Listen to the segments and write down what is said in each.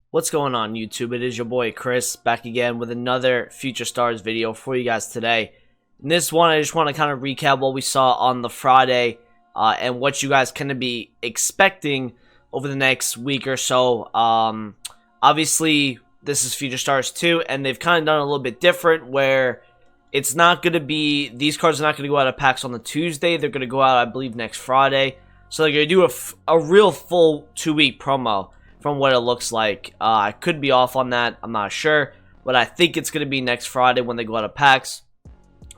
What's going on, YouTube? It is your boy Chris back again with another Future Stars video for you guys today. In this one, I just want to kind of recap what we saw on the Friday and what you guys can be expecting over the next week or so. Obviously, this is Future Stars 2, and they've kind of done a little bit different where it's not going to be, these cards are not going to go out of packs on the Tuesday. They're going to go out, I believe, next Friday. So they're going to do a real full 2-week promo. From what it looks like. I could be off on that. I'm not sure. But I think it's going to be next Friday when they go out of packs.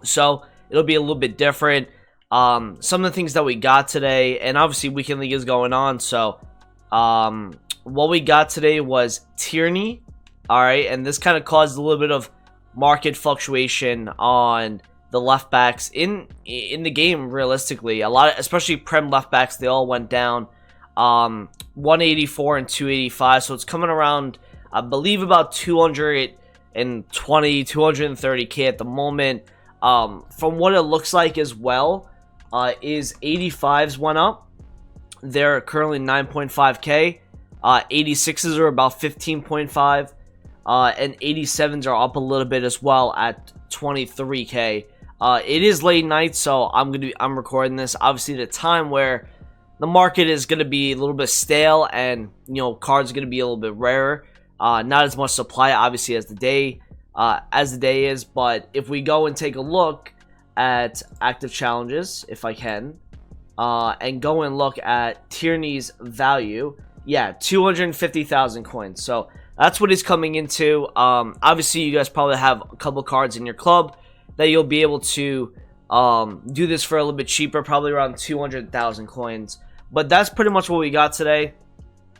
So it'll be a little bit different. Some of the things that we got today. And obviously Weekend League is going on. So what we got today was Tierney. Alright. And this kind of caused a little bit of market fluctuation on the left backs in the game realistically. A lot of, especially Prem left backs, they all went down. 184 and 285, so it's coming around, I believe, about 220, 230k at the moment. From what it looks like as well, is 85s went up. They're currently 9.5k. 86s are about 15.5, and 87s are up a little bit as well at 23k. It is late night, so I'm recording this obviously at a time where the market is going to be a little bit stale, and cards are going to be a little bit rarer. Not as much supply obviously as the day is, but if we go and take a look at active challenges, if I can, and go and look at Tierney's value, yeah, 250,000 coins. So that's what he's coming into. Obviously you guys probably have a couple cards in your club that you'll be able to do this for a little bit cheaper, probably around 200,000 coins. But that's pretty much what we got today.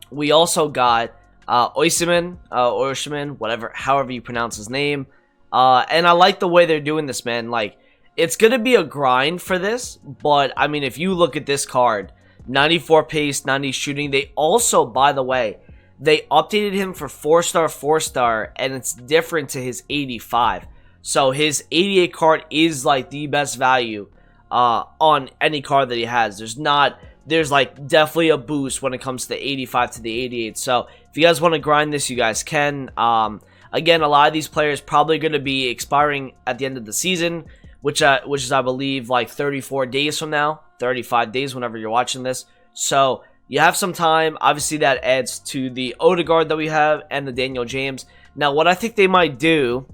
We also got Oisman, whatever, however you pronounce his name. And I like the way they're doing this, man. Like, it's going to be a grind for this. But, I mean, if you look at this card, 94 pace, 90 shooting. They also, by the way, they updated him for 4-star, 4-star. And it's different to his 85. So, his 88 card is, like, the best value on any card that he has. There's like definitely a boost when it comes to the 85 to the 88. So if you guys want to grind this, you guys can. Again, a lot of these players probably going to be expiring at the end of the season, which is I believe like 34 days from now, 35 days whenever you're watching this. So you have some time. Obviously that adds to the Odegaard that we have and the Daniel James. Now what I think they might do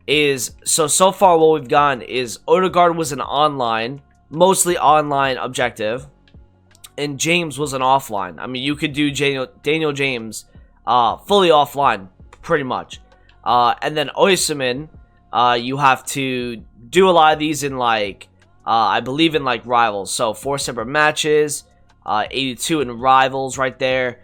is, so far what we've gotten is Odegaard was an online, mostly online objective. And James was an offline. I mean, you could do Daniel James fully offline, pretty much. And then Oisman, you have to do a lot of these in, like, I believe in, like, Rivals. So, 4 separate matches, 82 in Rivals right there.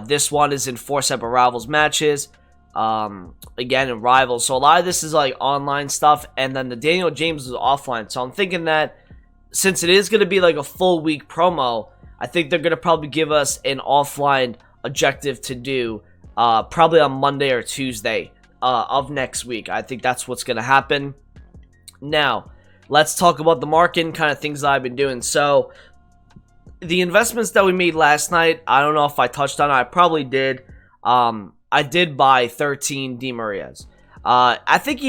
This one is in 4 separate Rivals matches, again, in Rivals. So, a lot of this is, like, online stuff. And then the Daniel James is offline. So, I'm thinking that since it is going to be, like, a full week promo, I think they're going to probably give us an offline objective to do probably on Monday or Tuesday of next week. I think that's what's going to happen. Now, let's talk about the market and kind of things that I've been doing. So, the investments that we made last night, I don't know if I touched on it. I probably did. I did buy 13 Di Marias. I think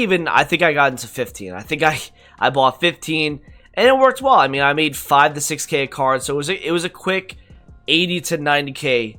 I got into 15. I think I bought 15. And it worked well. I mean, I made 5 to 6k a card, so it was a quick 80 to 90k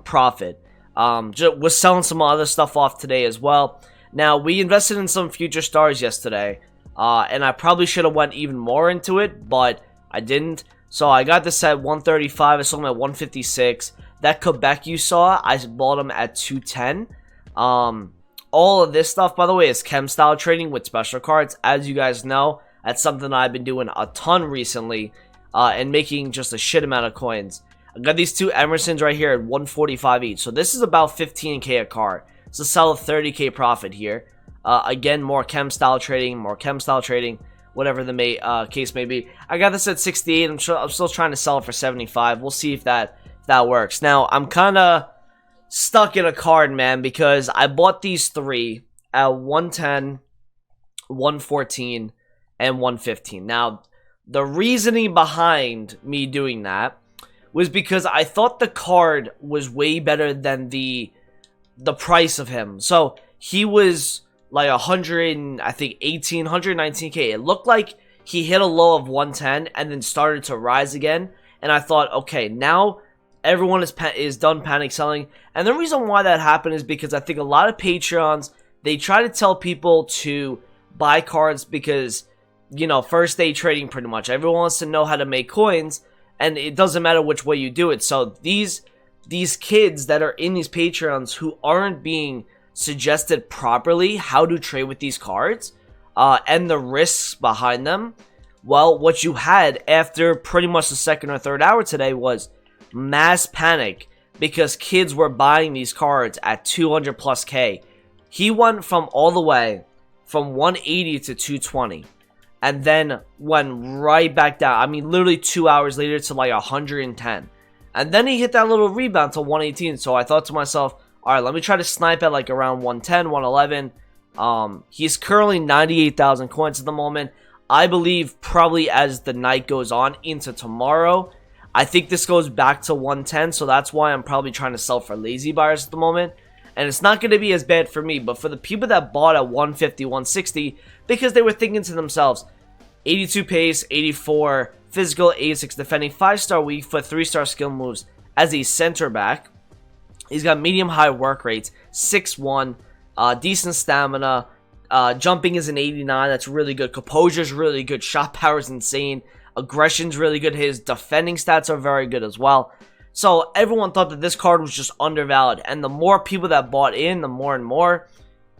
profit. Was selling some other stuff off today as well. Now, we invested in some Future Stars yesterday, and I probably should have went even more into it, but I didn't. So I got this at 135. I sold them at 156. That Quebec you saw, I bought them at 210. All of this stuff, by the way, is chem style trading with special cards, as you guys know. That's something I've been doing a ton recently, and making just a shit amount of coins. I got these 2 Emersons right here at 145 each. So this is about 15k a card. It's a solid 30k profit here. Again, more chem style trading, whatever the case may be. I got this at 68. I'm still trying to sell it for 75. We'll see if that works. Now, I'm kind of stuck in a card, man, because I bought these 3 at 110, 114, and 115. Now, the reasoning behind me doing that was because I thought the card was way better than the the price of him. So he was like 100, I think 18, 119k. It looked like he hit a low of 110 and then started to rise again. And I thought, okay, now everyone is done panic selling. And the reason why that happened is because I think a lot of Patreons, they try to tell people to buy cards because, you know, first day trading pretty much. Everyone wants to know how to make coins, and it doesn't matter which way you do it. So these kids that are in these Patreons who aren't being suggested properly how to trade with these cards and the risks behind them, well, what you had after pretty much the second or third hour today was mass panic because kids were buying these cards at 200 plus K. He went from all the way from 180 to 220 and then went right back down. I mean, literally 2 hours later to like 110. And then he hit that little rebound to 118. So I thought to myself, all right, let me try to snipe at like around 110, 111. He's currently 98,000 coins at the moment. I believe probably as the night goes on into tomorrow, I think this goes back to 110. So that's why I'm probably trying to sell for lazy buyers at the moment. And it's not going to be as bad for me, but for the people that bought at 150, 160, because they were thinking to themselves, 82 pace, 84 physical, 86 defending, 5-star weak foot, 3-star skill moves as a center back. He's got medium-high work rates, 6'1", decent stamina, jumping is an 89, that's really good. Composure's really good, shot power's insane, aggression's really good, his defending stats are very good as well. So everyone thought that this card was just undervalued, and the more people that bought in, the more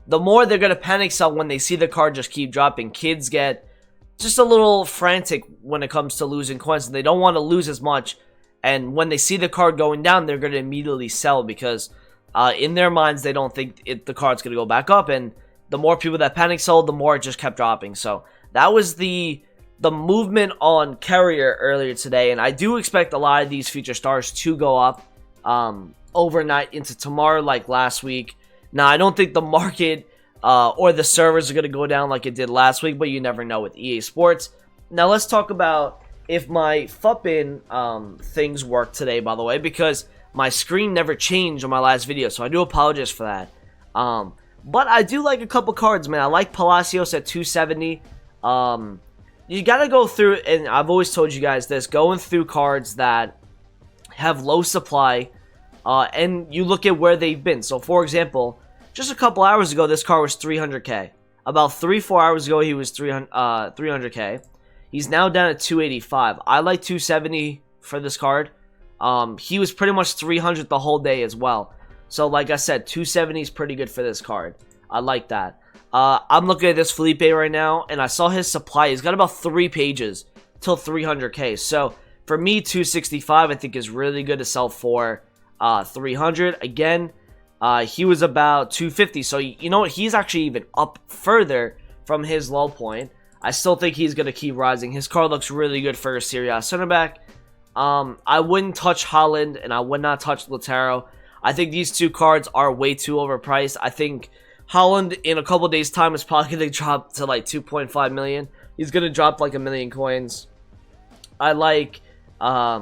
they're going to panic sell when they see the card just keep dropping. Kids get just a little frantic when it comes to losing coins, and they don't want to lose as much. And when they see the card going down, they're going to immediately sell because in their minds, they don't think the card's going to go back up. And the more people that panic sold, the more it just kept dropping. So that was the movement on Carrier earlier today. And I do expect a lot of these future stars to go up overnight into tomorrow like last week. Now, I don't think the market or the servers are going to go down like it did last week, but you never know with EA Sports. Now, let's talk about if my FUTBIN things work today, by the way, because my screen never changed on my last video, so I do apologize for that. But I do like a couple cards, man. I like Palacios at 270. You gotta go through, and I've always told you guys this, going through cards that have low supply, and you look at where they've been. So, for example, just a couple hours ago, this card was 300k. About 3-4 hours ago, he was 300k. He's now down at 285. I like 270 for this card. He was pretty much 300 the whole day as well. So, like I said, 270 is pretty good for this card. I like that. I'm looking at this Felipe right now, and I saw his supply. He's got about 3 pages till 300k. So, for me, 265 I think is really good to sell for 300. Again, he was about 250. So, you know what? He's actually even up further from his low point. I still think he's going to keep rising. His card looks really good for a Serie A center back. I wouldn't touch Holland, and I would not touch Lautaro. I think these two cards are way too overpriced. I think Holland, in a couple days' time, is probably going to drop to like 2.5 million. He's going to drop like 1 million coins. I like, I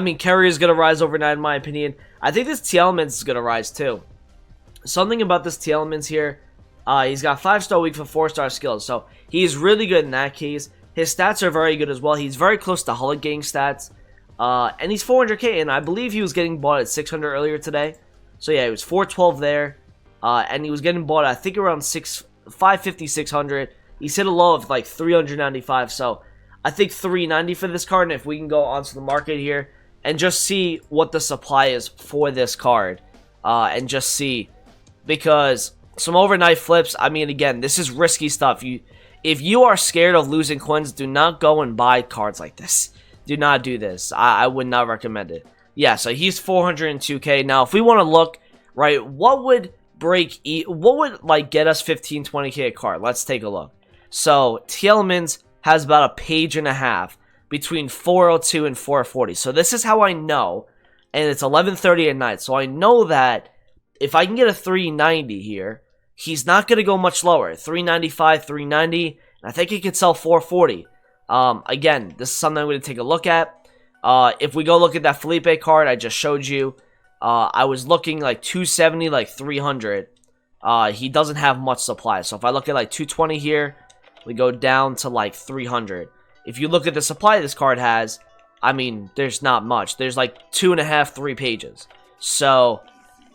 mean, Carrier is going to rise overnight, in my opinion. I think this T-Elements is going to rise too. Something about this T-Elements here, he's got 5-star weak for 4-star skills, so he's really good in that case. His stats are very good as well. He's very close to Hullet gang stats. And he's 400k, and I believe he was getting bought at 600 earlier today. So yeah, he was 412 there. And he was getting bought, I think, around 550, 600. He's hit a low of like 395. So I think 390 for this card. And if we can go onto the market here and just see what the supply is for this card. And just see. Because some overnight flips, I mean, again, this is risky stuff. If you are scared of losing coins, do not go and buy cards like this. Do not do this. I would not recommend it. Yeah, so he's 402k. Now, if we want to look, right, what would like get us 15, 20k a card? Let's take a look. So, T-Elements has about a page and a half between 402 and 440. So, this is how I know, and it's 11:30 at night. So, I know that if I can get a 390 here, he's not going to go much lower. 395, 390, and I think he could sell 440. Again, this is something I'm going to take a look at. If we go look at that Felipe card I just showed you, I was looking like 270, like 300. He doesn't have much supply. So if I look at like 220 here, we go down to like 300. If you look at the supply this card has, I mean, there's not much. There's like 2.5, 3 pages. So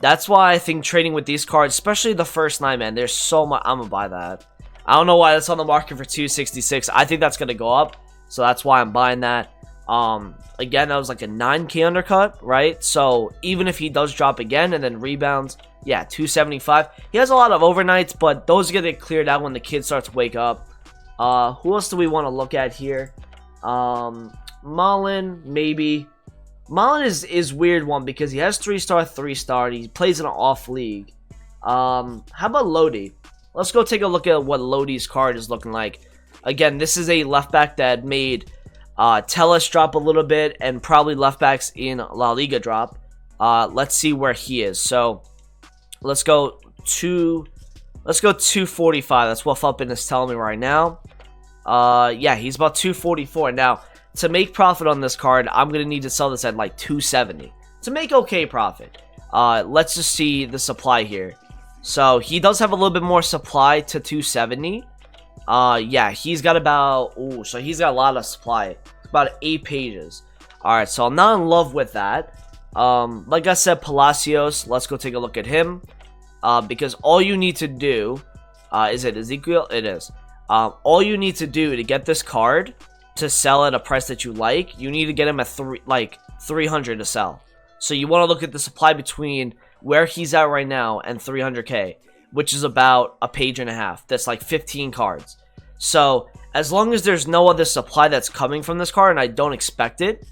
that's why I think trading with these cards, especially the first 9, man, there's so much. I'm gonna buy that. I don't know why that's on the market for 266. I think that's gonna go up, so that's why I'm buying that. Again, that was like a 9K undercut, right? So even if he does drop again and then rebounds, yeah, 275. He has a lot of overnights, but those are gonna get cleared out when the kid starts to wake up. Who else do we want to look at here? Mullen, maybe. Mullen is weird one because he has 3-star, 3-star. He plays in an off league. How about Lodi? Let's go take a look at what Lodi's card is looking like. Again, this is a left back that made Tellus drop a little bit and probably left backs in La Liga drop. Let's see where he is. So let's go 245. That's what Fuppin is telling me right now. Yeah, he's about 244 now. To make profit on this card, I'm going to need to sell this at like 270 to make okay profit. Let's just see the supply here. So he does have a little bit more supply to 270. Yeah, he's got about, so he's got a lot of supply. About 8 pages. Alright, so I'm not in love with that. Like I said, Palacios, let's go take a look at him. Because all you need to do, is it Ezekiel? It is. All you need to do to get this card to sell at a price that you like, you need to get him at 300 to sell. So you want to look at the supply between where he's at right now and 300k, which is about a page and a half. That's like 15 cards. So as long as there's no other supply that's coming from this card, and I don't expect it,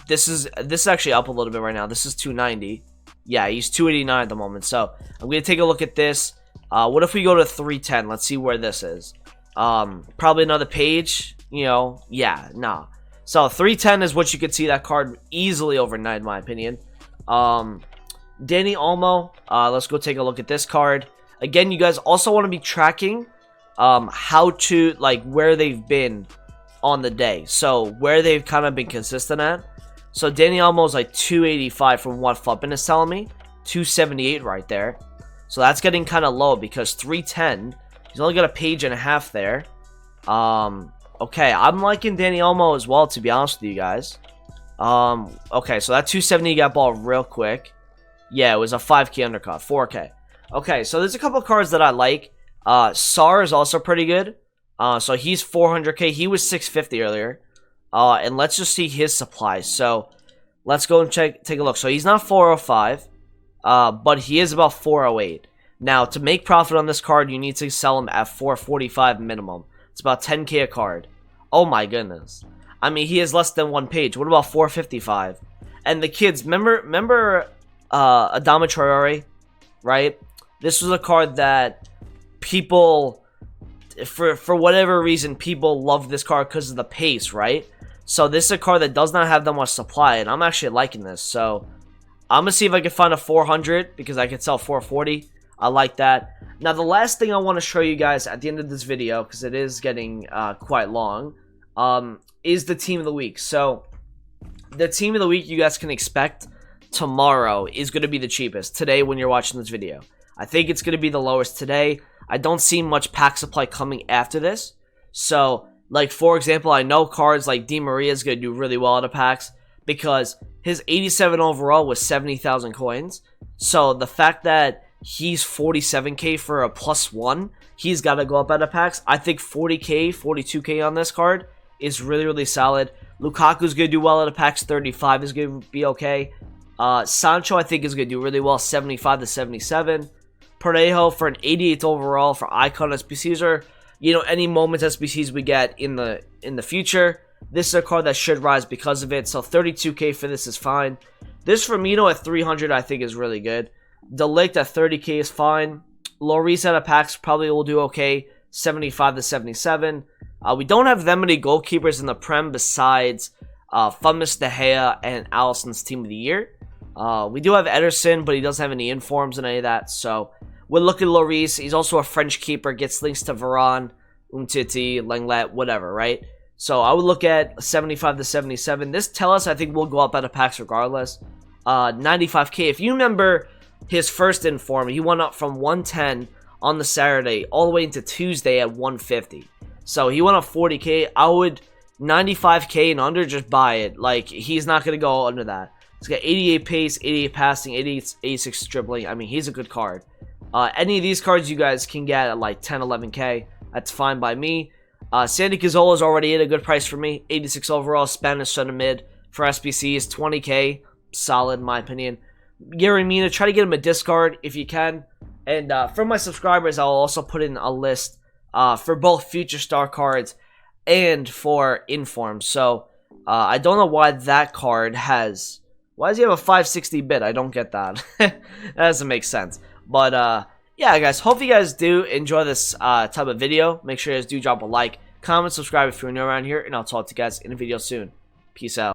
this is actually up a little bit right now. This is 290. Yeah, he's 289 at the moment. So I'm gonna take a look at this. What if we go to 310? Let's see where this is. Probably another page. You know, yeah, nah. So 310 is what you could see that card easily overnight, in my opinion. Danny Olmo, let's go take a look at this card. Again, you guys also want to be tracking how to, like, where they've been on the day. So where they've kind of been consistent at. So Danny Olmo is like 285 from what Fuppin is telling me. 278 right there. So that's getting kind of low because 310, he's only got a page and a half there. Okay, I'm liking Danny Olmo as well, to be honest with you guys. Okay, so that 270 got balled real quick. Yeah, it was a 5k undercut, 4k. Okay, so there's a couple of cards that I like. Sar is also pretty good. So he's 400k. He was 650 earlier. And let's just see his supply. So let's go and take a look. So he's not 405, but he is about 408. Now, to make profit on this card, you need to sell him at 445 minimum. It's about 10k a card. Oh my goodness. I mean, he has less than 1 page. What about 455? And the kids, remember Adama Traore, right? This was a card that people, for whatever reason, people love this card because of the pace, right? So this is a card that does not have that much supply, and I'm actually liking this. So I'm going to see if I can find a 400 because I can sell 440. I like that. Now, the last thing I want to show you guys at the end of this video, because it is getting quite long, is the team of the week. So the team of the week you guys can expect tomorrow is going to be the cheapest. Today, when you're watching this video, I think it's going to be the lowest today. I don't see much pack supply coming after this. So, like, for example, I know cards like Di Maria is going to do really well out of packs because his 87 overall was 70,000 coins. So the fact that he's 47k for a +1, he's got to go up out of packs. I think 40k, 42k on this card is really, really solid. Lukaku's going to do well out of packs. 35 is going to be okay. Sancho, I think, is going to do really well. 75 to 77. Parejo for an 88th overall for Icon SBCs, or, you know, any moments SBCs we get in the future. This is a card that should rise because of it. So 32k for this is fine. This Firmino at 300 I think is really good. Delict at 30k is fine. Lloris out of packs probably will do okay. 75 to 77. We don't have that many goalkeepers in the Prem besides FUTMAS, De Gea, and Alisson's Team of the Year. We do have Ederson, but he doesn't have any informs and any of that. So we'll look at Lloris. He's also a French keeper. Gets links to Varane, Umtiti, Lenglet, whatever, right? So I would look at 75 to 77. This Tellus I think will go up out of packs regardless. 95k. If you remember his first inform, he went up from 110 on the Saturday all the way into Tuesday at 150. So he went up 40k. I would 95k and under, just buy it. Like, he's not going to go under that. He's got 88 pace, 88 passing, 86 dribbling. I mean, he's a good card. Any of these cards you guys can get at like 10, 11k. That's fine by me. Sandy Cazorla is already at a good price for me. 86 overall, Spanish center mid for SBCs, 20k. Solid in my opinion. Yerry Mina, try to get him a discard if you can. And for my subscribers, I'll also put in a list for both future star cards and for informs. So I don't know why that card has... Why does he have a 560 bit? I don't get that. That doesn't make sense. But yeah, guys, hope you guys do enjoy this type of video. Make sure you guys do drop a like, comment, subscribe if you're new around here, and I'll talk to you guys in a video soon. Peace out.